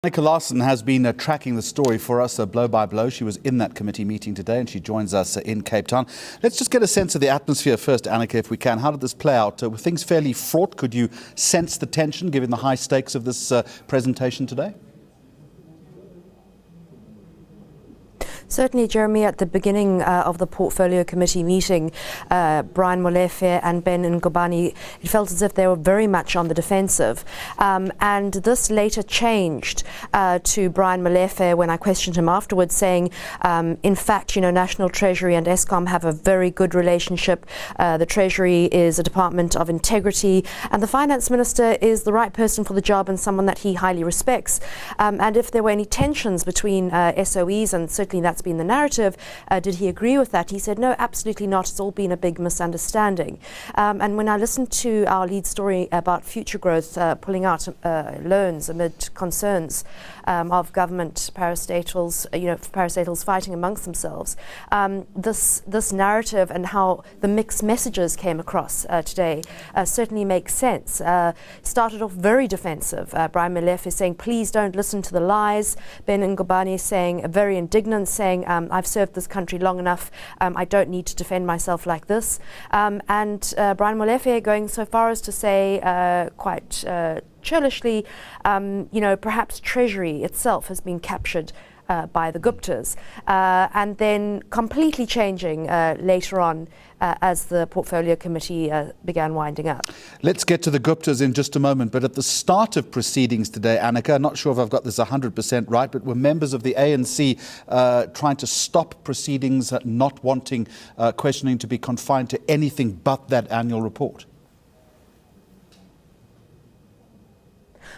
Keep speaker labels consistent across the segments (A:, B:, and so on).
A: Annika Larsen has been tracking the story for us blow by blow. She was in that committee meeting today and she joins us in Cape Town. Let's just get a sense of the atmosphere first, Annika, if we can. How did this play out? Were things fairly fraught? Could you sense the tension given the high stakes of this presentation today?
B: Certainly, Jeremy, at the beginning of the Portfolio Committee meeting, Brian Molefe and Ben Ngubane, it felt as if they were very much on the defensive. And this later changed to Brian Molefe when I questioned him afterwards, saying, in fact, National Treasury and Eskom have a very good relationship. The Treasury is a department of integrity, and the Finance Minister is the right person for the job and someone that he highly respects. And if there were any tensions between SOEs, and certainly that's been the narrative, did he agree with that? He said, no, absolutely not. It's all been a big misunderstanding. And when I listened to our lead story about future growth pulling out loans amid concerns of government parastatals, parastatals fighting amongst themselves, this narrative and how the mixed messages came across today certainly makes sense. Started off very defensive. Brian Molefe is saying, please don't listen to the lies. Ben Ngubane is saying, very indignant, saying, I've served this country long enough. I don't need to defend myself like this. And Brian Molefe going so far as to say quite churlishly, perhaps Treasury itself has been captured by the Guptas, and then completely changing later on as the Portfolio Committee began winding up.
A: Let's get to the Guptas in just a moment, but at the start of proceedings today, Annika, I'm not sure if I've got this 100% right, but were members of the ANC trying to stop proceedings, not wanting questioning to be confined to anything but that annual report?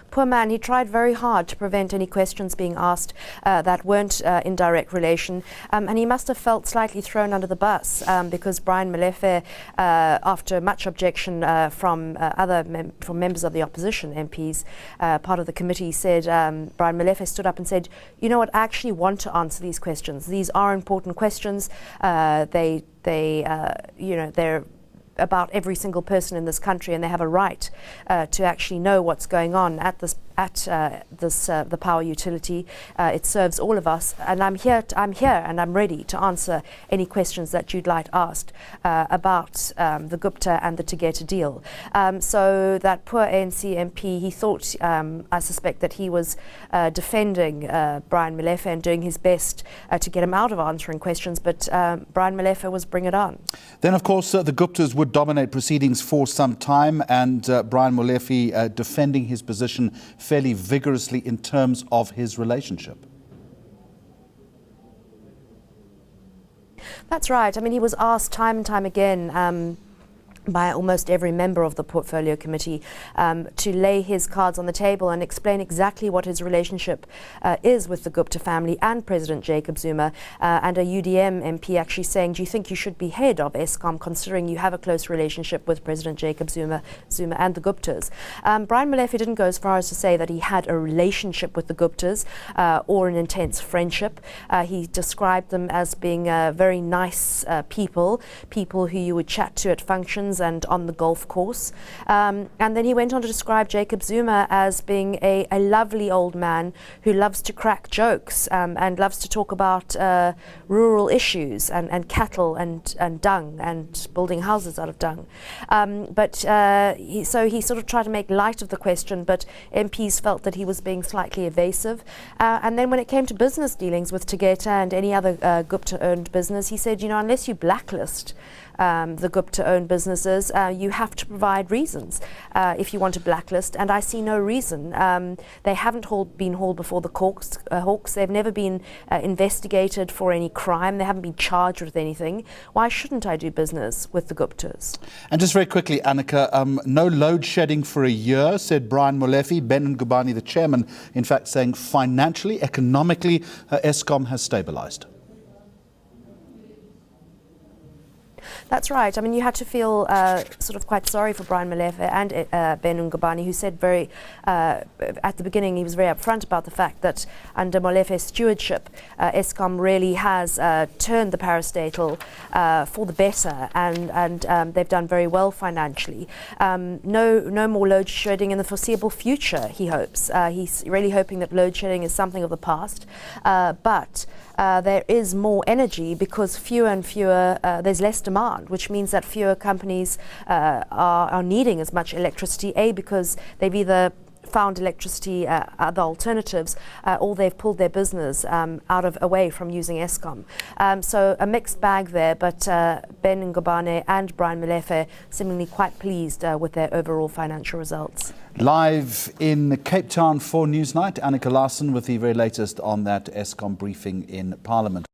B: Poor man, he tried very hard to prevent any questions being asked that weren't in direct relation, and he must have felt slightly thrown under the bus because Brian Molefe, after much objection from members of the opposition MPs, part of the committee, said, Brian Molefe stood up and said, you know what, I actually want to answer these questions. These are important questions. They're about every single person in this country, and they have a right to actually know what's going on at the power utility. It serves all of us, and I'm here and I'm ready to answer any questions that you'd like asked about the Gupta and the Tegeta deal. So that poor ANC MP, he thought, I suspect, that he was defending Brian Molefe and doing his best to get him out of answering questions, but Brian Molefe was bring it on.
A: Then, of course, the Guptas would dominate proceedings for some time, and Brian Molefe defending his position fairly vigorously in terms of his relationship.
B: That's right. I mean, he was asked time and time again by almost every member of the Portfolio Committee to lay his cards on the table and explain exactly what his relationship is with the Gupta family and President Jacob Zuma, and a UDM MP actually saying, do you think you should be head of Eskom considering you have a close relationship with President Jacob Zuma and the Guptas? Brian Molefe didn't go as far as to say that he had a relationship with the Guptas or an intense friendship. He described them as being very nice people who you would chat to at functions and on the golf course. And then he went on to describe Jacob Zuma as being a lovely old man who loves to crack jokes and loves to talk about rural issues and cattle and dung and building houses out of dung. He sort of tried to make light of the question, but MPs felt that he was being slightly evasive. And then when it came to business dealings with Tegeta and any other Gupta-owned business, he said, unless you blacklist the Gupta-owned businesses, you have to provide reasons if you want to blacklist, and I see no reason. They haven't been hauled before the Hawks. They've never been investigated for any crime. They haven't been charged with anything. Why shouldn't I do business with the Guptas?
A: And just very quickly, Annika, no load shedding for a year, said Brian Molefe. Ben Ngubane, the chairman, in fact saying financially, economically, Eskom has stabilised.
B: That's right. I mean, you had to feel sort of quite sorry for Brian Molefe and Ben Ngubane, who said at the beginning, he was very upfront about the fact that under Molefe's stewardship, Eskom really has turned the parastatal for the better, and they've done very well financially. No more load shedding in the foreseeable future, he hopes. He's really hoping that load shedding is something of the past, but there is more energy because fewer and fewer, there's less demand, which means that fewer companies are needing as much electricity, because they've either found electricity, other alternatives, or they've pulled their business away from using Eskom. So a mixed bag there, but Ben Ngubane and Brian Molefe seemingly quite pleased with their overall financial results.
A: Live in Cape Town for Newsnight, Annika Larsen with the very latest on that Eskom briefing in Parliament.